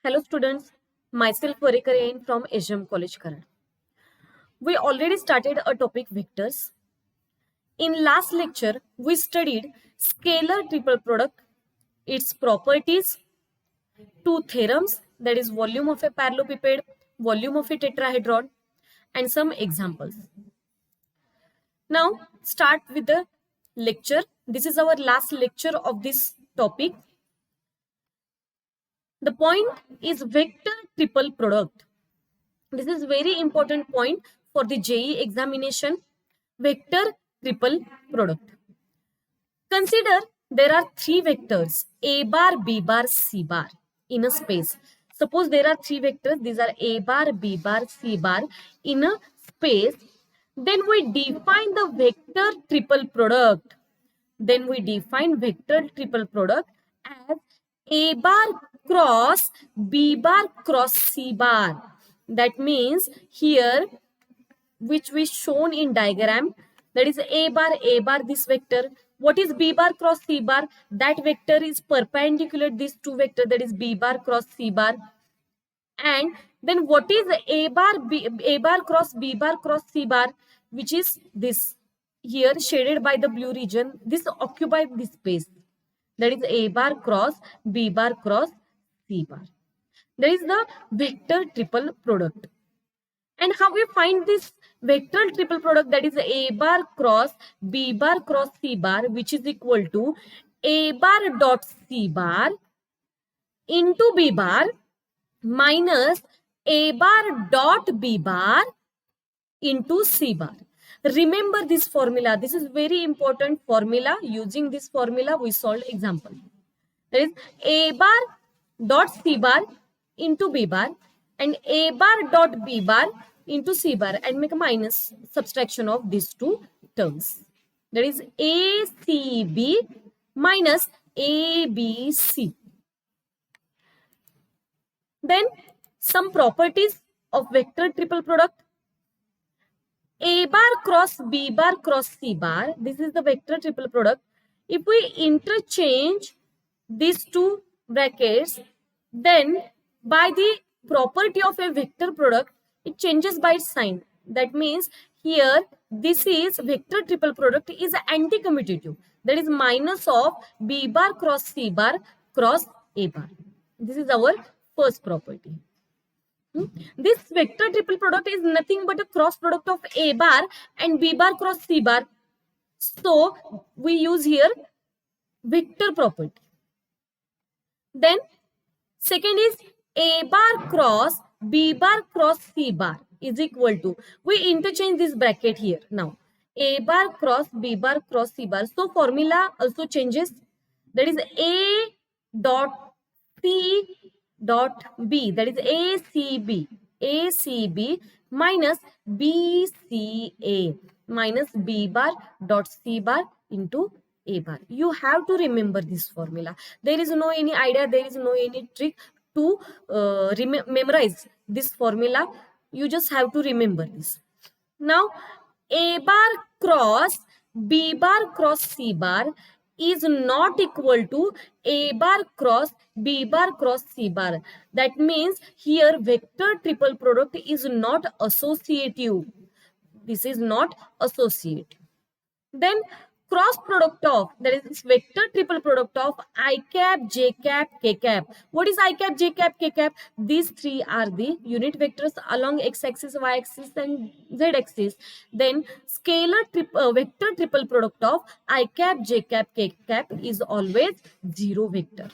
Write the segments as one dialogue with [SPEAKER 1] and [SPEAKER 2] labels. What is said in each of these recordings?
[SPEAKER 1] Hello students, myself Varikaran from SGM College Karad. We already started a topic vectors. In last lecture, we studied scalar triple product, its properties, two theorems, that is volume of a parallelepiped, volume of a tetrahedron, and some examples. Now start with the lecture. This is our last lecture of this topic. The point is vector triple product. This is very important point for the JEE examination. Vector triple product. Consider there are three vectors A bar, B bar, C bar in a space. Suppose there are three vectors. These are A bar, B bar, C bar in a space. Then we define the vector triple product. Then we define vector triple product as A bar cross B bar cross C bar. That means here, which we shown in diagram, that is A bar this vector. What is B bar cross C bar? That vector is perpendicular these two vectors, that is B bar cross C bar. And then what is A bar cross B bar cross C bar, which is this here shaded by the blue region. This occupies this space, that is A bar cross B bar cross C bar. That is the vector triple product. And how we find this vector triple product, that is A bar cross B bar cross C bar, which is equal to A bar dot C bar into B bar minus A bar dot B bar into C bar. Remember this formula. This is very important formula. Using this formula, we solved example. That is A bar dot C bar into B bar and A bar dot B bar into C bar, and make a minus subtraction of these two terms. That is ACB minus ABC. Then some properties of vector triple product. A bar cross B bar cross C bar. This is the vector triple product. If we interchange these two brackets, then by the property of a vector product, it changes by its sign. That means here this is vector triple product is anti-commutative. That is minus of B bar cross C bar cross A bar. This is our first property. This vector triple product is nothing but a cross product of A bar and B bar cross C bar. So we use here vector property. Then second is A bar cross B bar cross C bar is equal to, we interchange this bracket here now, A bar cross B bar cross C bar. So formula also changes. That is A dot C dot B, that is ACB minus BCA minus B bar dot C bar into A bar. You have to remember this formula. There is no any idea, there is no any trick to memorize this formula. You just have to remember this. Now A bar cross B bar cross C bar is not equal to A bar cross B bar cross C bar. That means here vector triple product is not associative. This is not associative. Then cross product of, that is vector triple product of I cap, J cap, K cap. What is I cap, J cap, K cap? These three are the unit vectors along x-axis, y-axis and z-axis. Then scalar vector triple product of I cap, J cap, K cap is always zero vector.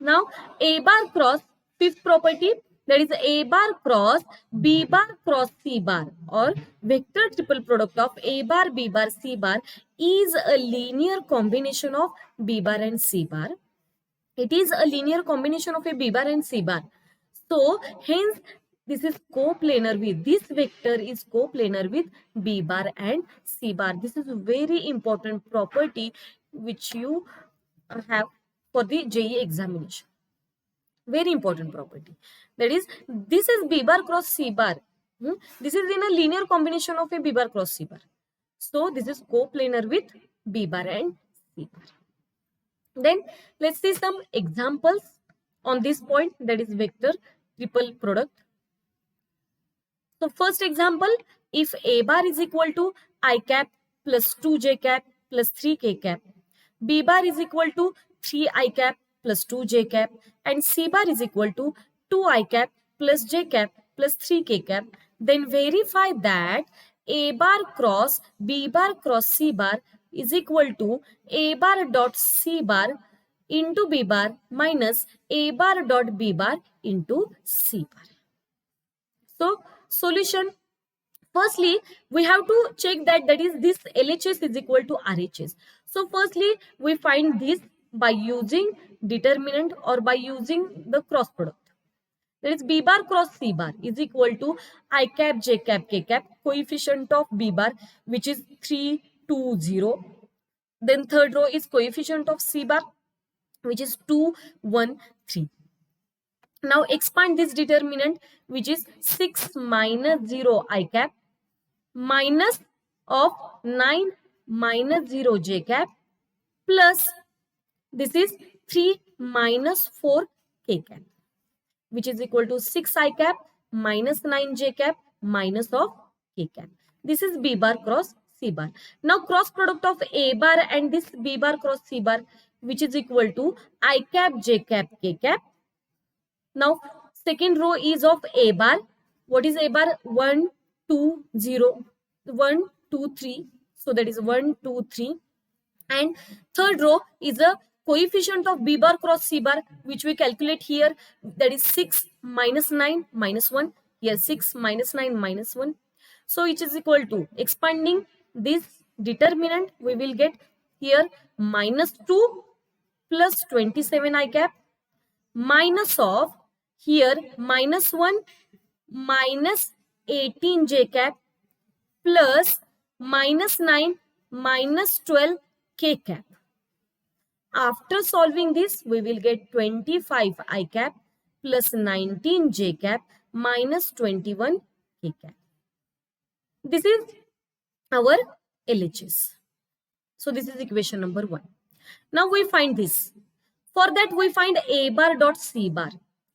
[SPEAKER 1] Now A bar cross, fifth property, that is A bar cross B bar cross C bar, or vector triple product of A bar B bar C bar is a linear combination of B bar and C bar. It is a linear combination of a B bar and C bar. So hence this is coplanar with, this vector is coplanar with B bar and C bar. This is a very important property which you have for the JEE examination. Very important property. That is, this is B bar cross C bar. This is in a linear combination of a B bar cross C bar. So this is coplanar with B bar and C bar. Then let's see some examples. on this point, that is vector triple product. So first example, if A bar is equal to I cap plus 2j cap plus 3k cap, B bar is equal to 3I cap plus 2j cap, and C bar is equal to 2I cap plus j cap plus 3k cap, then verify that A bar cross B bar cross C bar is equal to A bar dot C bar into B bar minus A bar dot B bar into C bar. So solution, firstly we have to check that is this LHS is equal to RHS. So firstly we find this by using determinant or by using the cross product. That is B bar cross C bar is equal to I cap j cap k cap, coefficient of B bar which is 3, 2, 0. Then third row is coefficient of C bar which is 2, 1, 3. Now expand this determinant which is 6 minus 0 I cap minus of 9 minus 0 j cap plus this is 3 minus 4 k cap, which is equal to 6 I cap minus 9 j cap minus of k cap. This is B bar cross C bar. Now cross product of A bar and this B bar cross C bar which is equal to I cap j cap k cap. Now second row is of A bar. What is A bar? 1, 2, 0, 1, 2, 3. So that is 1, 2, 3. And third row is a coefficient of B bar cross C bar which we calculate here, that is 6 minus 9 minus 1. Here 6 minus 9 minus 1. So it is equal to, expanding this determinant, we will get here minus 2 plus 27 I cap minus of here minus 1 minus 18 j cap plus minus 9 minus 12 k cap. After solving this, we will get 25 I cap plus 19 j cap minus 21 k cap. This is our LHS. So this is equation number 1. Now we find this. For that we find A bar dot C bar.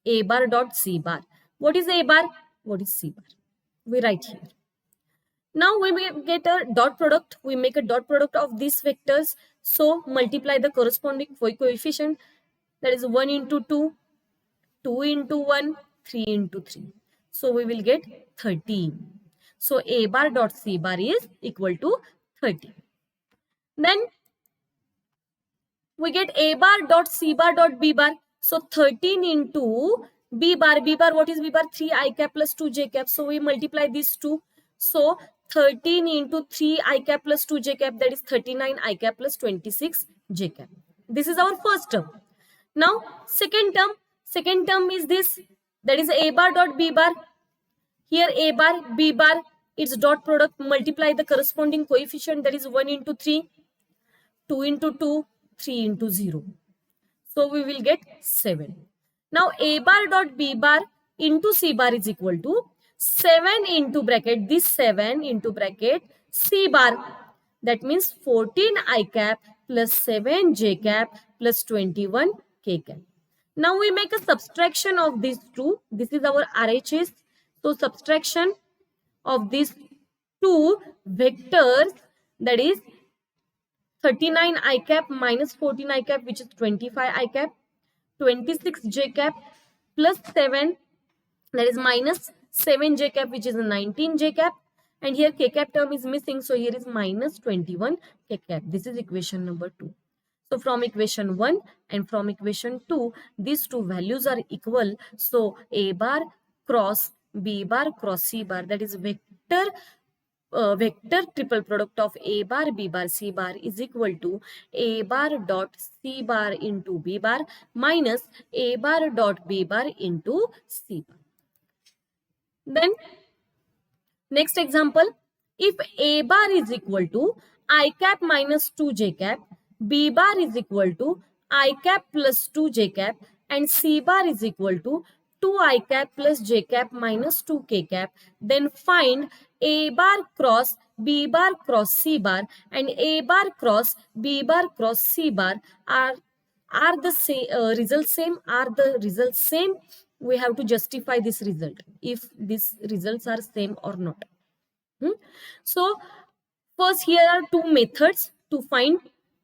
[SPEAKER 1] A bar dot C bar. What is A bar? What is C bar? We write here. Now when we get a dot product, we make a dot product of these vectors. So multiply the corresponding coefficient, that is 1 into 2, 2 into 1, 3 into 3. So we will get 13. So A bar dot C bar is equal to 13. Then we get A bar dot C bar dot B bar. So 13 into B bar. B bar, what is B bar? 3 I cap plus 2 j cap. So we multiply these two. So 13 into 3 I cap plus 2 j cap, that is 39 I cap plus 26 j cap. This is our first term. Now second term is this, that is A bar dot B bar. Here A bar, B bar, its dot product, multiply the corresponding coefficient, that is 1 into 3, 2 into 2, 3 into 0. So we will get 7. Now A bar dot B bar into C bar is equal to 7 into bracket, this 7 into bracket C bar. That means 14 I cap plus 7 j cap plus 21 k cap. Now we make a subtraction of these two. This is our RHS. So subtraction of these two vectors, that is 39 I cap minus 14 I cap, which is 25 I cap, 26 j cap plus 7, that is minus 7 j cap, which is 19 j cap, and here k cap term is missing, so here is minus 21 k cap. This is equation number 2. So from equation 1 and from equation 2, these two values are equal. So A bar cross B bar cross C bar, that is vector triple product of A bar, B bar, C bar is equal to A bar dot C bar into B bar minus A bar dot B bar into C bar. Then next example, if A bar is equal to I cap minus 2 j cap, B bar is equal to I cap plus 2 j cap, and C bar is equal to 2 I cap plus j cap minus 2 k cap, then find A bar cross B bar cross C bar and A bar cross B bar cross C bar are Are the results same? Are the results same? We have to justify this result if these results are same or not. So first, here are two methods to find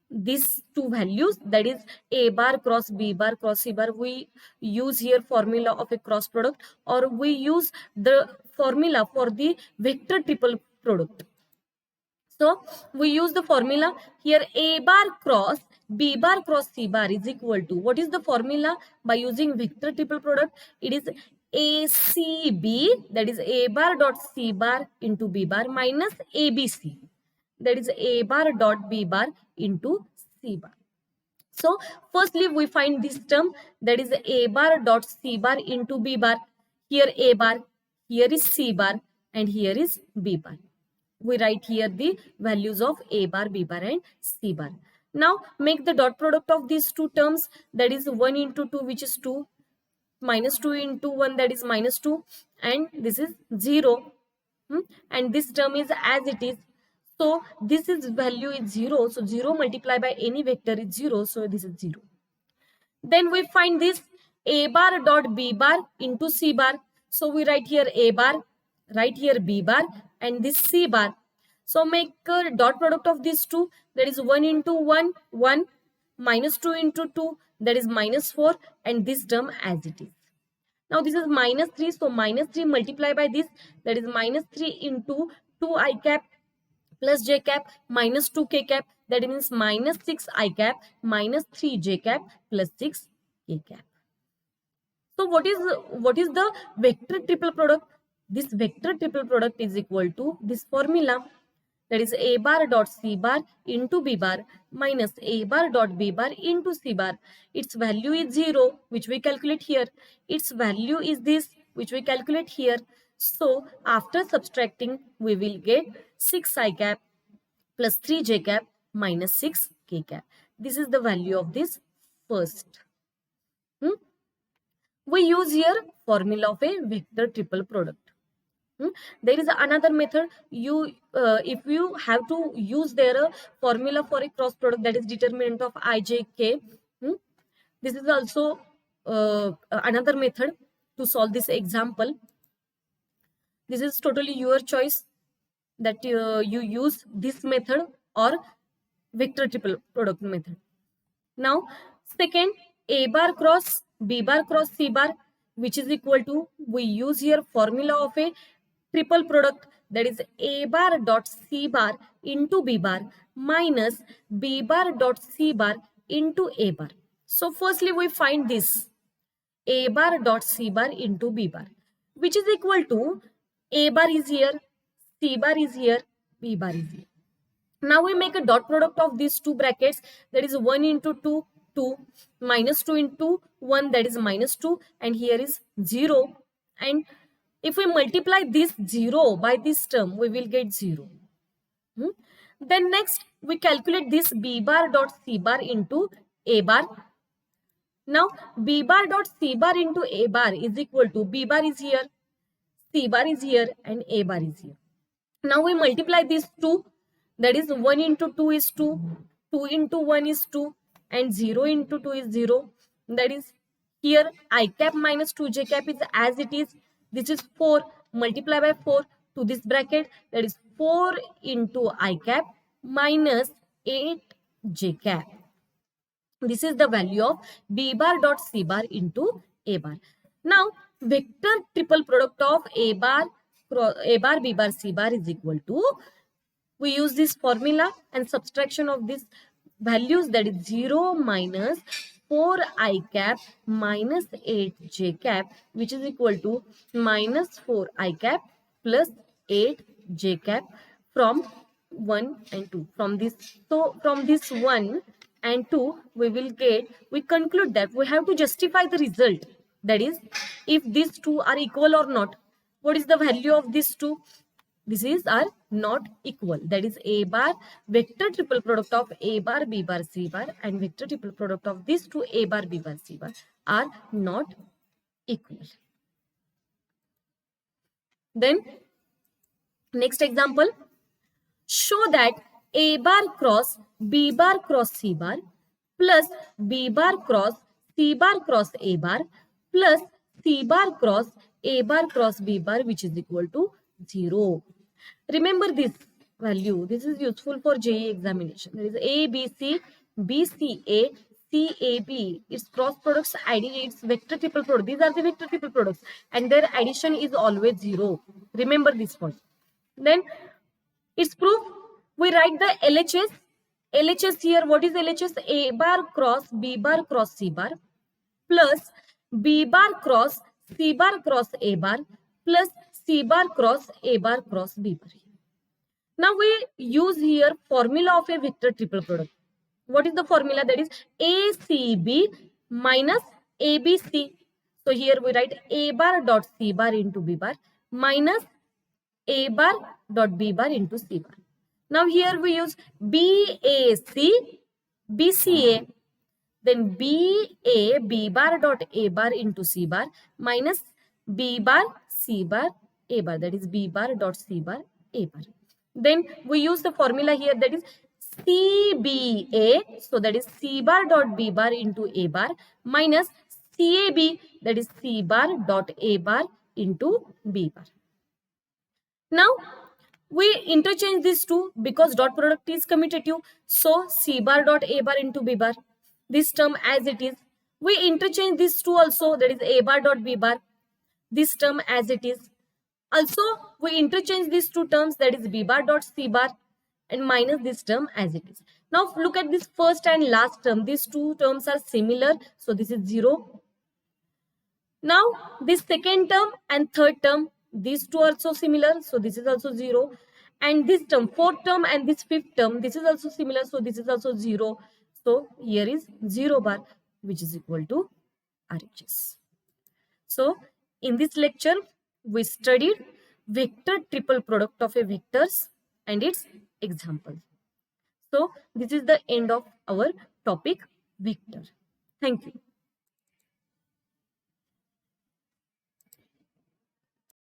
[SPEAKER 1] these two values, that is a bar cross b bar cross c bar. We use here formula of a cross product, or we use the formula for the vector triple product. So we use the formula here, a bar cross b bar cross c bar is equal to, what is the formula by using vector triple product? It is ACB, that is a bar dot c bar into b bar minus ABC, that is a bar dot b bar into c bar. So firstly we find this term, that is a bar dot c bar into b bar. Here a bar, here is c bar, and here is b bar. We write here the values of a bar, b bar, and c bar. Now make the dot product of these two terms, that is 1 into 2, which is 2, minus 2 into 1, that is minus 2, and this is 0. And this term is as it is. So this is value is 0. So 0 multiplied by any vector is 0. So this is 0. Then we find this a bar dot b bar into c bar. So we write here a bar, write here b bar, and this c bar. So make a dot product of these two, that is 1 into 1, 1, minus 2 into 2, that is minus 4, and this term as it is. Now this is minus 3, so minus 3 multiplied by this, that is minus 3 into 2 I cap plus j cap minus 2 k cap, that means minus 6 I cap minus 3 j cap plus 6 k cap. So what is the vector triple product? This vector triple product is equal to this formula, that is a bar dot c bar into b bar minus a bar dot b bar into c bar. Its value is 0, which we calculate here. Its value is this, which we calculate here. So after subtracting, we will get 6 I cap plus 3 j cap minus 6 k cap. This is the value of this first. We use here formula of a vector triple product. There is another method. If you have to use their formula for a cross product, that is determinant of I, j, k. This is also another method to solve this example. This is totally your choice, that you use this method or vector triple product method. Now second, a bar cross b bar cross c bar, which is equal to, we use here formula of a triple product, that is a bar dot c bar into b bar minus b bar dot c bar into a bar. So firstly we find this a bar dot c bar into b bar, which is equal to a bar is here, c bar is here, b bar is here. Now we make a dot product of these two brackets, that is 1 into 2, 2, minus 2 into 1, that is minus 2, and here is 0. And if we multiply this 0 by this term, we will get 0. Then next, we calculate this b bar dot c bar into a bar. Now, b bar dot c bar into a bar is equal to, b bar is here, c bar is here, and a bar is here. Now we multiply these two, that is 1 into 2 is 2, 2 into 1 is 2, and 0 into 2 is 0. That is here I cap minus 2j cap is as it is. This is 4, multiply by 4 to this bracket, that is 4 into I cap minus 8j cap. This is the value of b bar dot c bar into a bar. Now vector triple product of a bar b bar c bar is equal to, we use this formula and subtraction of these values, that is 0 minus 4 I cap minus 8 j cap, which is equal to minus 4 I cap plus 8 j cap from 1 and 2. From this, so from this 1 and 2, we conclude that we have to justify the result, that is if these two are equal or not. What is the value of these two? This is are not equal, that is a bar vector triple product of a bar b bar c bar and vector triple product of these two a bar b bar c bar are not equal. Then next example, show that a bar cross b bar cross c bar plus B bar cross C bar cross A bar plus C bar cross A bar cross B bar, which is equal to 0. Remember this value. This is useful for JEE examination. There is ABC, BCA, CAB. Its cross products, its vector triple product. These are the vector triple products, and their addition is always 0. Remember this point. Then its proof. We write the LHS. LHS here. What is LHS? A bar cross B bar cross C bar plus B bar cross C bar cross A bar plus C bar cross A bar cross B bar. Now we use here formula of a vector triple product. What is the formula? That is ACB minus ABC. So here we write A bar dot C bar into B bar minus A bar dot B bar into C bar. Now here we use BAC, BCA, then BA, B bar dot A bar into C bar minus B bar, C bar, A bar, that is B bar dot C bar, A bar. Then we use the formula here, that is CBA, so that is C bar dot B bar into A bar minus CAB, that is C bar dot A bar into B bar. Now we interchange these two because dot product is commutative. So C bar dot A bar into B bar, this term as it is. We interchange these two also, that is A bar dot B bar, this term as it is. Also we interchange these two terms, that is B bar dot C bar and minus this term as it is. Now look at this first and last term. These two terms are similar, so this is 0. Now this second term and third term, these two are also similar, so this is also 0. And this term, fourth term and this fifth term, this is also similar, so this is also 0. So here is 0 bar, which is equal to RHS. So in this lecture, we studied vector triple product of a vectors and its example. So this is the end of our topic vector. Thank you.